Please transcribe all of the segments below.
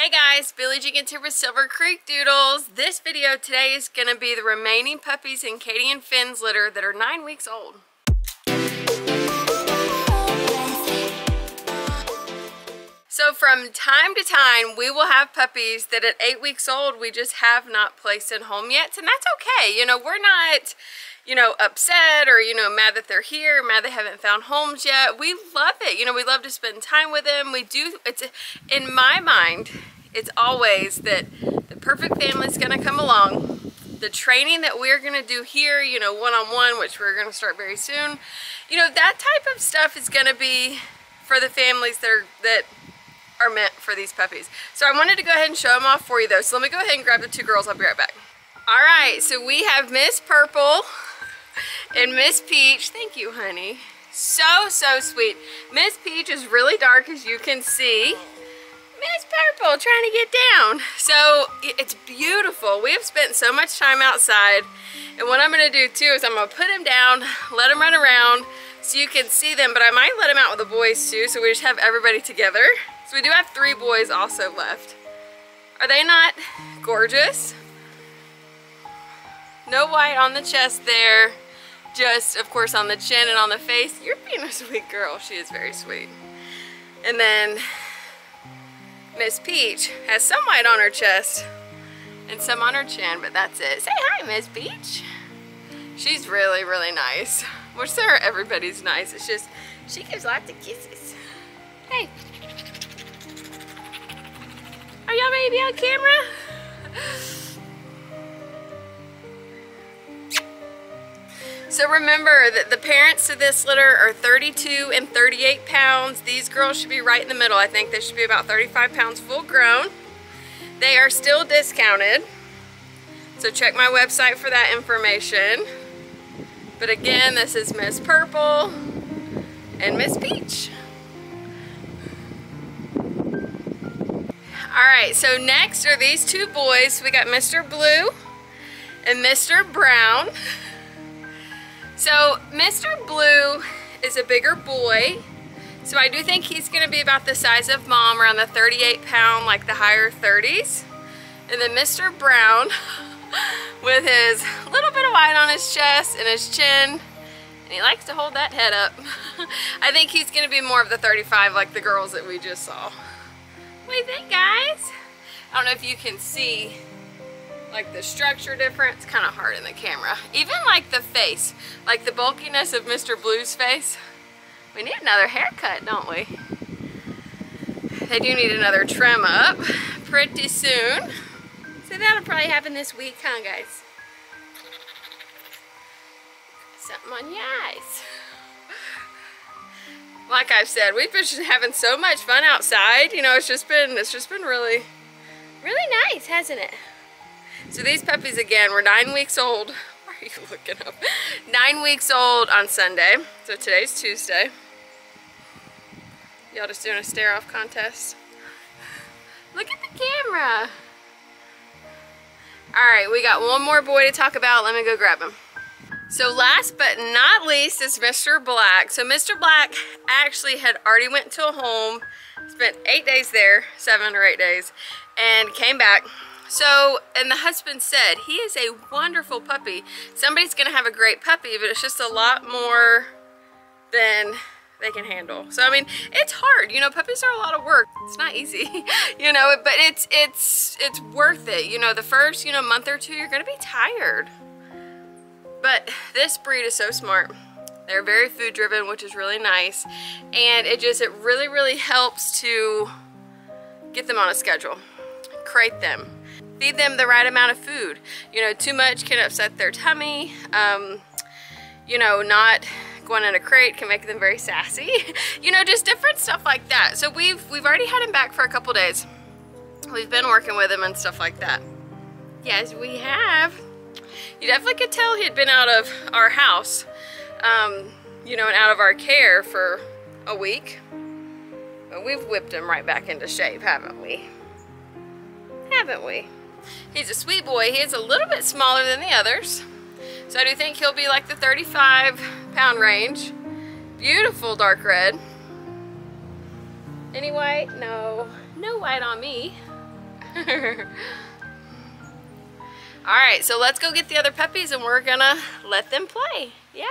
Hey guys, Billie Jenkins here with Silver Creek Doodles. This video today is going to be the remaining puppies in KatieXFinn's litter that are 9 weeks old. So from time to time, we will have puppies that at 8 weeks old, we just have not placed in home yet. And that's okay. You know, we're not, upset or, mad that they're here, mad they haven't found homes yet. We love it. We love to spend time with them. In my mind, it's always that the perfect family is going to come along. The training that we're going to do here, one-on-one, which we're going to start very soon, that type of stuff is going to be for the families that are meant for these puppies. So I wanted to go ahead and show them off for you though. So let me go ahead and grab the two girls. I'll be right back. All right, so we have Miss Purple and Miss Peach. Thank you, honey. So sweet. Miss Peach is really dark, as you can see. Miss Purple trying to get down. So it's beautiful. We have spent so much time outside, and what I'm going to do too is I'm going to put them down, let them run around so you can see them, but I might let them out with the boys too, so we just have everybody together. So we do have 3 boys also left. Are they not gorgeous? No white on the chest there, just of course on the chin and on the face. You're being a sweet girl. She is very sweet. And then Miss Peach has some white on her chest and some on her chin, but that's it. Say hi, Miss Peach. She's really, really nice. Which everybody's nice. It's just, she gives lots of kisses. Hey. Are y'all ready to be on camera? So remember that the parents to this litter are 32 and 38 pounds. These girls should be right in the middle. I think they should be about 35 pounds full grown. They are still discounted. So check my website for that information. But again, this is Miss Purple and Miss Peach. Alright, so next are these 2 boys. We got Mr. Blue and Mr. Brown. So Mr. Blue is a bigger boy, so I do think he's going to be about the size of Mom, around the 38 pound, like the higher 30s. And then Mr. Brown with his little bit of white on his chest and his chin, and he likes to hold that head up. I think he's going to be more of the 35 like the girls that we just saw. What do you think, guys? I don't know if you can see like the structure difference. Kind of hard in the camera. Even like the face, like the bulkiness of Mr. Blue's face. We need another haircut, don't we? They do need another trim up pretty soon. So that'll probably happen this week, huh, guys? Something on your eyes. Like I've said, we've been just having so much fun outside. It's just been really, really nice, hasn't it? So these puppies, again, were 9 weeks old. Why are you looking up? 9 weeks old on Sunday. So today's Tuesday. Y'all just doing a stare-off contest? Look at the camera. Alright, we got one more boy to talk about. Let me go grab him. So last but not least is Mr. Black. So Mr. Black actually had already went to a home, spent 8 days there, 7 or 8 days, and came back. So, and the husband said, he is a wonderful puppy. Somebody's going to have a great puppy, but it's just a lot more than they can handle. So, I mean, it's hard. Puppies are a lot of work. It's not easy, but it's worth it. The first, month or 2, you're going to be tired. But this breed is so smart. They're very food driven, which is really nice. And it really, really helps to get them on a schedule. Crate them. Feed them the right amount of food. Too much can upset their tummy. Not going in a crate can make them very sassy. Just different stuff like that. So we've already had him back for a couple days. We've been working with him and stuff like that. Yes, we have. You definitely could tell he had been out of our house, and out of our care for a week. But we've whipped him right back into shape, haven't we? Haven't we? He's a sweet boy. He is a little bit smaller than the others. So I do think he'll be like the 35 pound range. Beautiful dark red. Any white? No. No white on me. Alright, so let's go get the other puppies and we're gonna let them play. Yeah?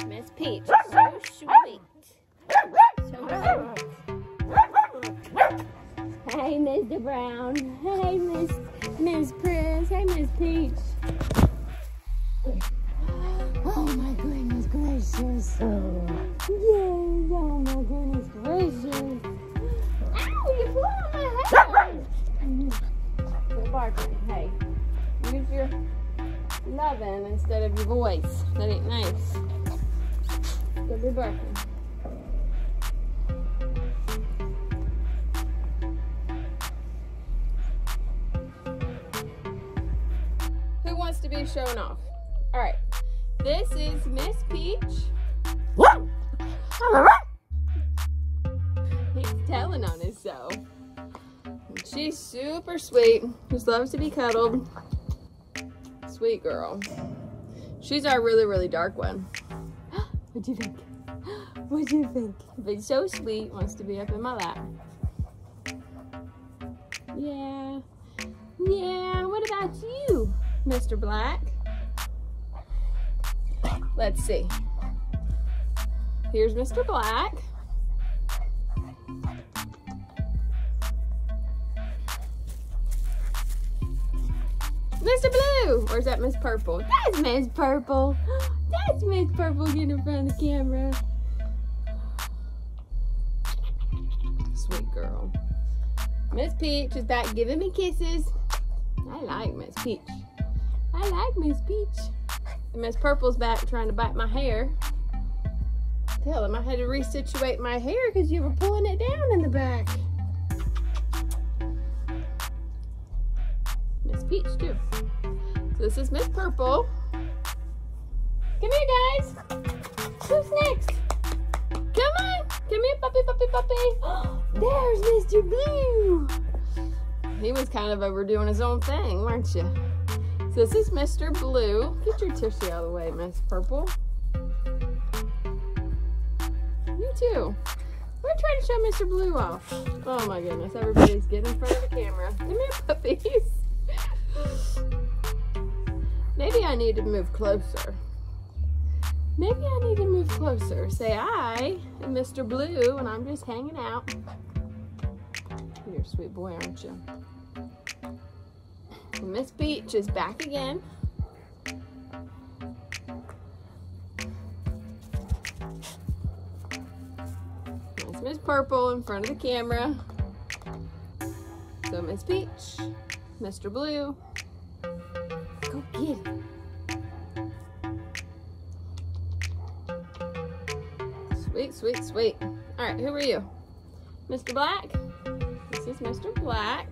Miss Peach, so sweet. So sweet. Hey, Mr. Brown. Hey, Miss Prince. Hey, Miss Peach. Oh my goodness gracious. Yes, oh my goodness gracious. Ow, you blew on my head. You're barking. Hey, use your loving instead of your voice. That ain't nice. Don't be barking. Who wants to be shown off? All right. This is Miss Peach. He's telling on himself. She's super sweet. Just loves to be cuddled. Sweet girl. She's our really, really dark one. What'd you think? What'd you think? But so sweet. Wants to be up in my lap. Yeah. Yeah. What about you, Mr. Black? Let's see. Here's Mr. Black. Mr. Blue! Or is that Miss Purple? That's Miss Purple. That's Miss Purple getting in front of the camera. Sweet girl. Miss Peach is back giving me kisses. I like Miss Peach. I like Miss Peach. And Miss Purple's back trying to bite my hair. Tell him I had to resituate my hair because you were pulling it down in the back. Miss Peach too. So this is Miss Purple. Come here, guys. Who's next? Come on. Come here, puppy, puppy, puppy. There's Mr. Blue. He was kind of overdoing his own thing, weren't you? So this is Mr. Blue. Get your tissue out of the way, Miss Purple. You too. We're trying to show Mr. Blue off. Oh my goodness, everybody's getting in front of the camera. Come here, puppies. Maybe I need to move closer. Maybe I need to move closer. Say I am Mr. Blue and I'm just hanging out. You're a sweet boy, aren't you? Miss Peach is back again. That's Miss Purple in front of the camera. So Miss Peach, Mr. Blue. Go get him. Sweet, sweet, sweet. All right, who are you? Mr. Black? This is Mr. Black.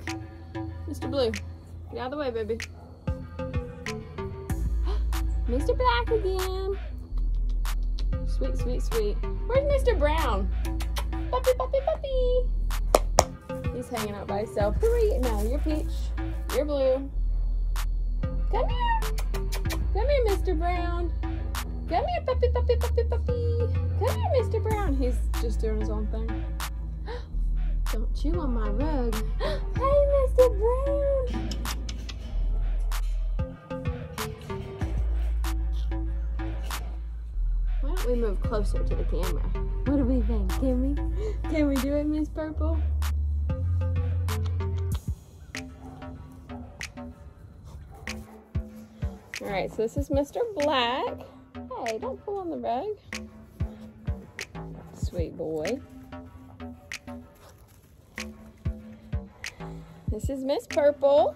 Mr. Blue. Get out of the way, baby. Mr. Black again. Sweet, sweet, sweet. Where's Mr. Brown? Puppy, puppy, puppy. He's hanging out by himself. Who are you? No, you're Peach. You're Blue. Come here. Come here, Mr. Brown. Come here, puppy, puppy, puppy, puppy. Come here, Mr. Brown. He's just doing his own thing. Don't chew on my rug. Hey, Mr. Brown. Why don't we move closer to the camera? What do we think? Can we? Can we do it, Miss Purple? All right, so this is Mr. Black. Hey, don't pull on the rug. Sweet boy. This is Miss Purple.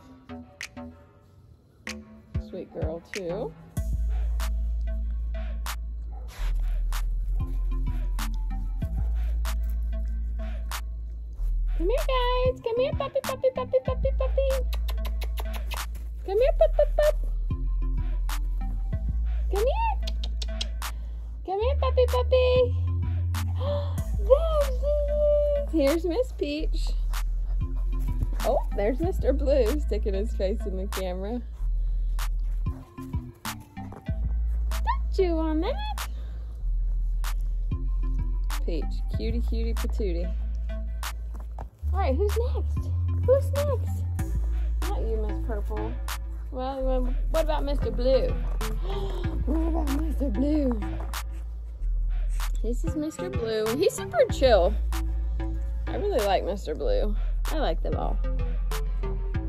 Sweet girl, too. Come here, guys. Come here, puppy, puppy, puppy, puppy, puppy. Come here, pup, pup, pup. Come here. Come here, puppy, puppy. There she is. Here's Miss Peach. Oh, there's Mr. Blue sticking his face in the camera. chew on that. Peach, cutie, cutie, patootie. All right, who's next? Who's next? Not you, Miss Purple. Well, what about Mr. Blue? What about Mr. Blue? This is Mr. Blue. He's super chill. I really like Mr. Blue. I like them all.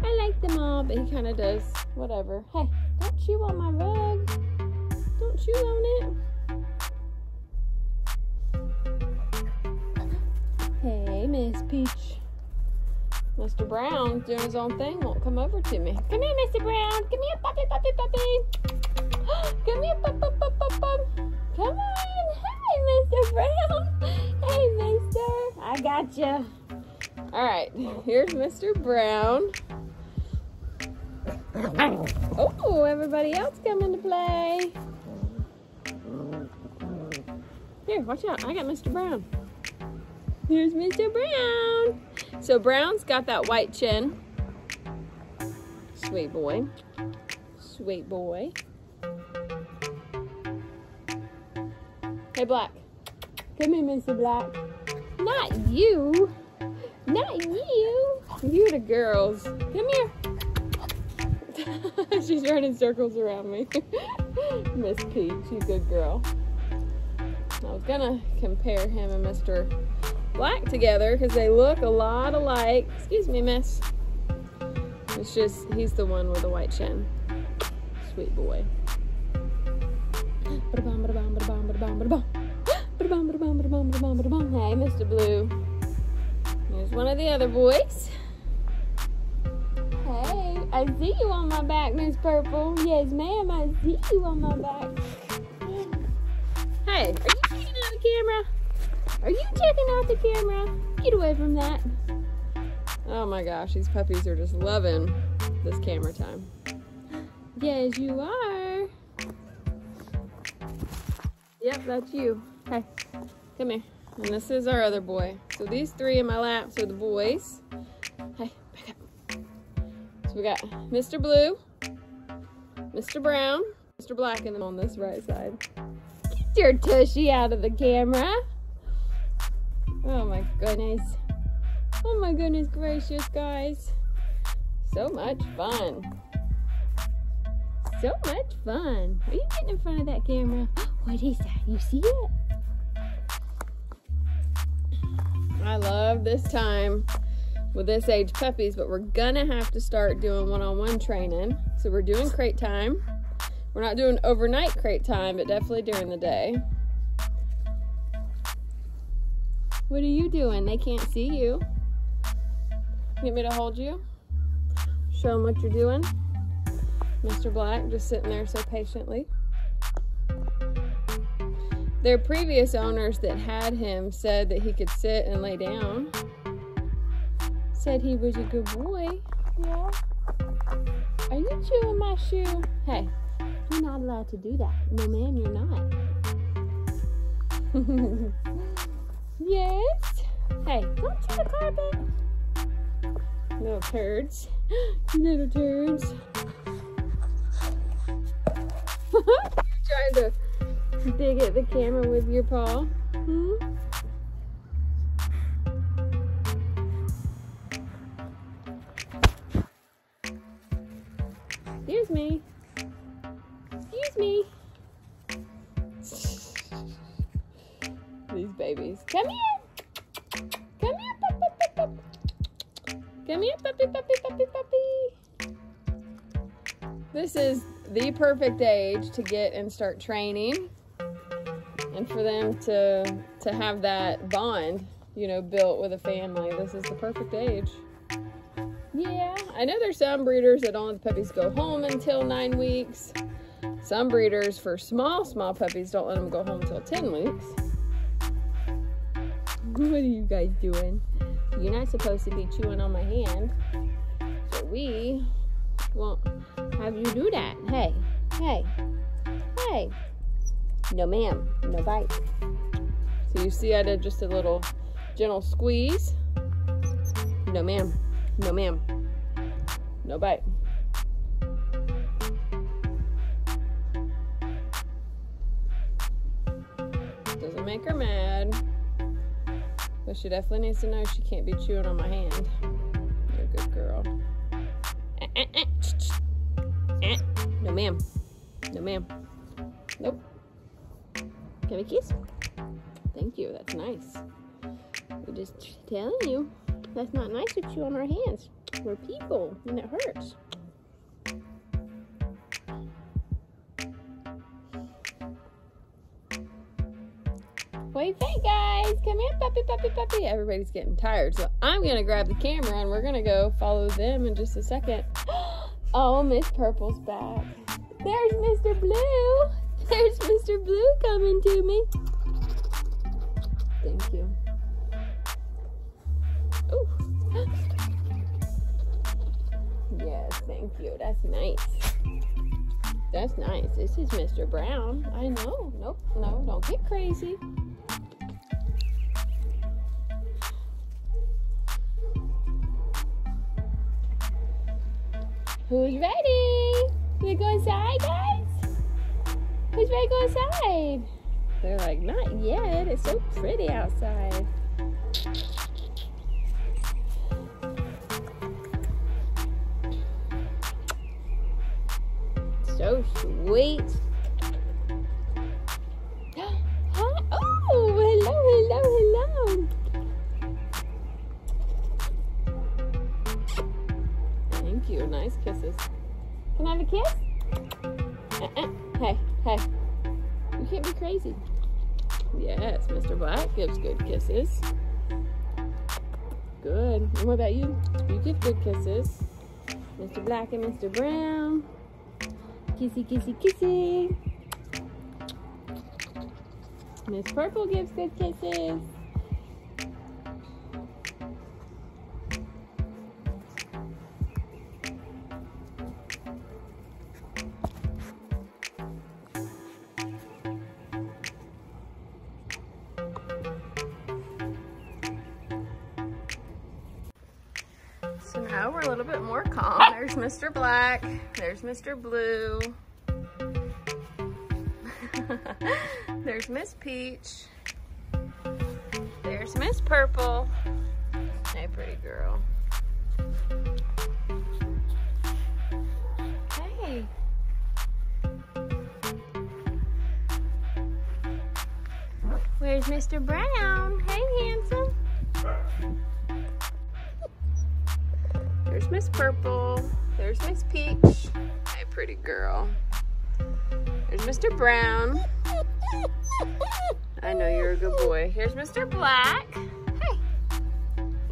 I like them all, but he kind of does whatever. Hey, don't chew on my rug. Don't chew on it. Hey, Miss Peach. Mr. Brown's doing his own thing. Won't come over to me. Come here, Mr. Brown. Come here, puppy, puppy, puppy. Come here, pup, pup, pup, pup, pup. Come on. Hey, Mr. Brown. Hey, mister. I got you. All right. Here's Mr. Brown. Oh, everybody else coming to play. Here, watch out. I got Mr. Brown. Here's Mr. Brown. So Brown's got that white chin. Sweet boy. Sweet boy. Hey, Black. Come here, Mr. Black. Not you. Not you. You're the girls. Come here. She's running circles around me. Miss Peach, you good girl. I was gonna compare him and Mr. Black together because they look a lot alike. Excuse me, miss. It's just he's the one with the white chin. Sweet boy. Hey, Mr. Blue. Here's one of the other boys. Hey, I see you on my back, Miss Purple. Yes, ma'am, I see you on my back. Hey, are you checking out the camera? Are you checking out the camera? Get away from that. Oh my gosh, these puppies are just loving this camera time. Yes, you are. Yep, that's you. Hey, come here. And this is our other boy. So these three in my laps are the boys. Hey, back up. So we got Mr. Blue, Mr. Brown, Mr. Black, and then on this right side. Get your tushy out of the camera. Oh my goodness. Oh my goodness gracious, guys. So much fun. So much fun. Are you getting in front of that camera? What is that? You see it? I love this time with this age puppies, but we're gonna have to start doing one-on-one training. So we're doing crate time. We're not doing overnight crate time, but definitely during the day. What are you doing? They can't see you. Get me to hold you? Show them what you're doing. Mr. Black just sitting there so patiently. Their previous owners that had him said that he could sit and lay down. Said he was a good boy. Yeah. Are you chewing my shoe? Hey, you're not allowed to do that. No, ma'am, you're not. Yes. Hey, don't chew the carpet. Little turds. Little turds. You're trying to dig at the camera with your paw. Hmm? Excuse me. Excuse me. These babies. Come here. Come here, pup, pup, pup, pup. Come here, puppy, puppy, puppy, puppy. This is the perfect age to get and start training, and for them to have that bond, you know, built with a family. This is the perfect age. Yeah, I know there's some breeders that don't let the puppies go home until 9 weeks. Some breeders for small puppies don't let them go home until 10 weeks. What are you guys doing? You're not supposed to be chewing on my hand, so we won't have you do that. Hey, hey, hey. No ma'am, no bite. So you see I did just a little gentle squeeze. No ma'am, no ma'am, no bite. Doesn't make her mad. But she definitely needs to know she can't be chewing on my hand. You're a good girl. No, ma'am. No, ma'am. Nope. Can I kiss? Thank you. That's nice. We're just telling you. That's not nice to chew on our hands. We're people, and it hurts. What do you think, guys? Come here, puppy, puppy, puppy. Everybody's getting tired, so I'm going to grab the camera, and we're going to go follow them in just a second. Oh, Miss Purple's back. There's Mr. Blue. There's Mr. Blue coming to me. Thank you. Ooh. Yes, thank you. That's nice. That's nice. This is Mr. Brown. I know. Nope. No, don't get crazy. Who's ready? We go inside, guys? Who's ready to go inside? They're like, not yet. It's so pretty outside. So sweet. Hi. Oh, hello, hello, hello. Thank you. Nice kisses. Can I have a kiss? Hey, hey. You can't be crazy. Yes, Mr. Black gives good kisses. Good. And what about you? You give good kisses. Mr. Black and Mr. Brown. Kissy, kissy, kissy. Miss Purple gives good kisses. So now we're a little bit more calm. There's Mr. Black. There's Mr. Blue. There's Miss Peach. There's Miss Purple. Hey, pretty girl. Hey. Where's Mr. Brown? Hey, handsome. There's Miss Purple. There's Miss Peach. Hey, pretty girl. There's Mr. Brown. I know you're a good boy. Here's Mr. Black. Hey,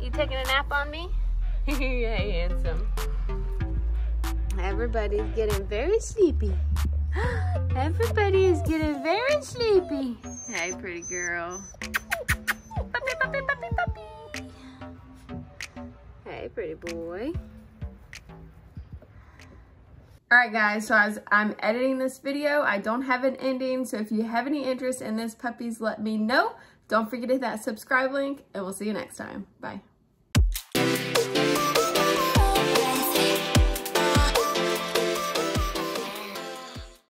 you taking a nap on me? Hey, handsome. Everybody's getting very sleepy. Everybody is getting very sleepy. Hey, pretty girl. Puppy, puppy, puppy, puppy. Hey, pretty boy. Alright guys, so as I'm editing this video, I don't have an ending, so if you have any interest in this puppies, let me know. Don't forget to hit that subscribe link, and we'll see you next time. Bye.